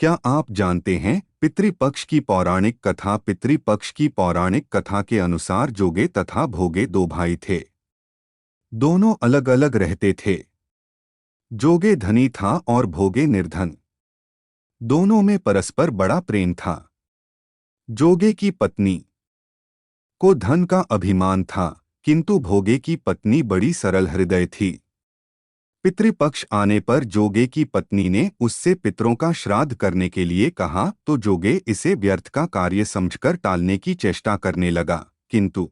क्या आप जानते हैं पितृपक्ष की पौराणिक कथा? पितृपक्ष की पौराणिक कथा के अनुसार जोगे तथा भोगे दो भाई थे। दोनों अलग अलग रहते थे। जोगे धनी था और भोगे निर्धन। दोनों में परस्पर बड़ा प्रेम था। जोगे की पत्नी को धन का अभिमान था, किंतु भोगे की पत्नी बड़ी सरल हृदय थी। पितृपक्ष आने पर जोगे की पत्नी ने उससे पितरों का श्राद्ध करने के लिए कहा तो जोगे इसे व्यर्थ का कार्य समझकर टालने की चेष्टा करने लगा, किंतु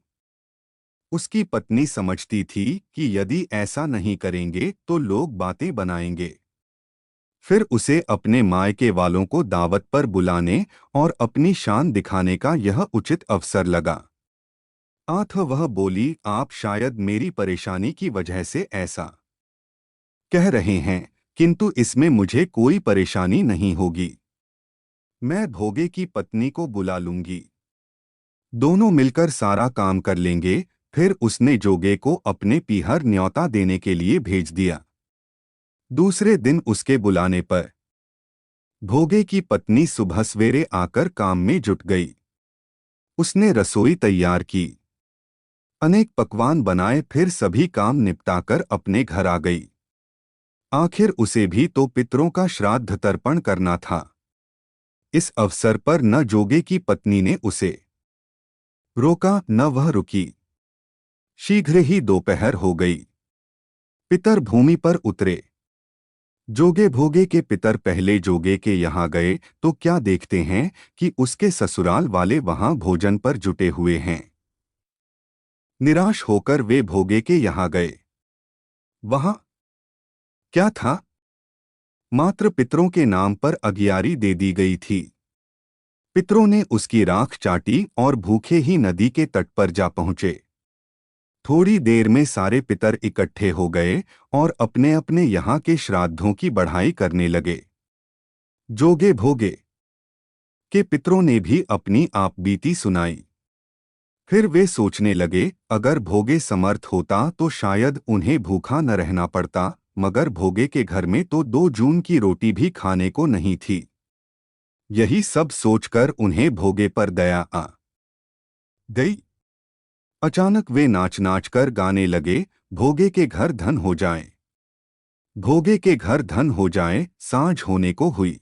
उसकी पत्नी समझती थी कि यदि ऐसा नहीं करेंगे तो लोग बातें बनाएंगे। फिर उसे अपने मायके वालों को दावत पर बुलाने और अपनी शान दिखाने का यह उचित अवसर लगा। वह बोली, आप शायद मेरी परेशानी की वजह से ऐसा कह रहे हैं, किंतु इसमें मुझे कोई परेशानी नहीं होगी। मैं भोगे की पत्नी को बुला लूंगी, दोनों मिलकर सारा काम कर लेंगे। फिर उसने जोगे को अपने पीहर न्योता देने के लिए भेज दिया। दूसरे दिन उसके बुलाने पर भोगे की पत्नी सुबह सवेरे आकर काम में जुट गई। उसने रसोई तैयार की, अनेक पकवान बनाए, फिर सभी काम निपटाकर अपने घर आ गई। आखिर उसे भी तो पितरों का श्राद्ध तर्पण करना था। इस अवसर पर न जोगे की पत्नी ने उसे रोका न वह रुकी। शीघ्र ही दोपहर हो गई। पितर भूमि पर उतरे। जोगे भोगे के पितर पहले जोगे के यहाँ गए तो क्या देखते हैं कि उसके ससुराल वाले वहां भोजन पर जुटे हुए हैं। निराश होकर वे भोगे के यहाँ गए। वहां क्या था? मात्र पितरों के नाम पर अगियारी दे दी गई थी। पितरों ने उसकी राख चाटी और भूखे ही नदी के तट पर जा पहुंचे। थोड़ी देर में सारे पितर इकट्ठे हो गए और अपने अपने यहाँ के श्राद्धों की बढ़ाई करने लगे। जोगे भोगे के पितरों ने भी अपनी आप बीती सुनाई। फिर वे सोचने लगे, अगर भोगे समर्थ होता तो शायद उन्हें भूखा न रहना पड़ता, मगर भोगे के घर में तो 2 जून की रोटी भी खाने को नहीं थी। यही सब सोचकर उन्हें भोगे पर दया आ गई। अचानक वे नाच नाच कर गाने लगे, भोगे के घर धन हो जाए, भोगे के घर धन हो जाए। सांझ होने को हुई।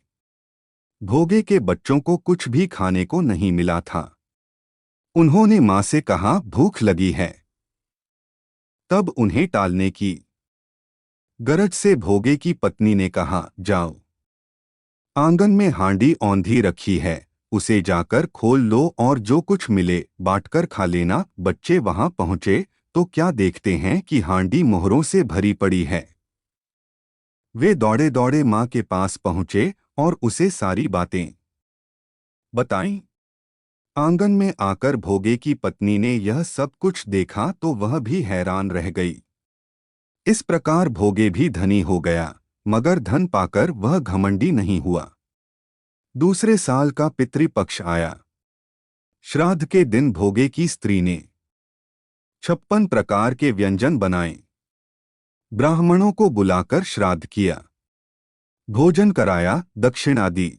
भोगे के बच्चों को कुछ भी खाने को नहीं मिला था। उन्होंने मां से कहा, भूख लगी है। तब उन्हें टालने की गरज से भोगे की पत्नी ने कहा, जाओ, आंगन में हांडी औंधी रखी है, उसे जाकर खोल लो और जो कुछ मिले बांटकर खा लेना। बच्चे वहां पहुंचे तो क्या देखते हैं कि हांडी मोहरों से भरी पड़ी है। वे दौड़े दौड़े मां के पास पहुंचे और उसे सारी बातें बताईं। आंगन में आकर भोगे की पत्नी ने यह सब कुछ देखा तो वह भी हैरान रह गई। इस प्रकार भोगे भी धनी हो गया, मगर धन पाकर वह घमंडी नहीं हुआ। दूसरे साल का पितृपक्ष आया। श्राद्ध के दिन भोगे की स्त्री ने 56 प्रकार के व्यंजन बनाए। ब्राह्मणों को बुलाकर श्राद्ध किया, भोजन कराया, दक्षिणा दी।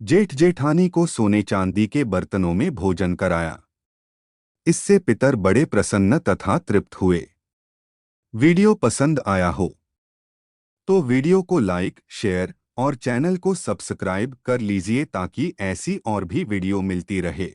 जेठ जेठानी को सोने चांदी के बर्तनों में भोजन कराया। इससे पितर बड़े प्रसन्न तथा तृप्त हुए। वीडियो पसंद आया हो तो वीडियो को लाइक, शेयर और चैनल को सब्सक्राइब कर लीजिए ताकि ऐसी और भी वीडियो मिलती रहे।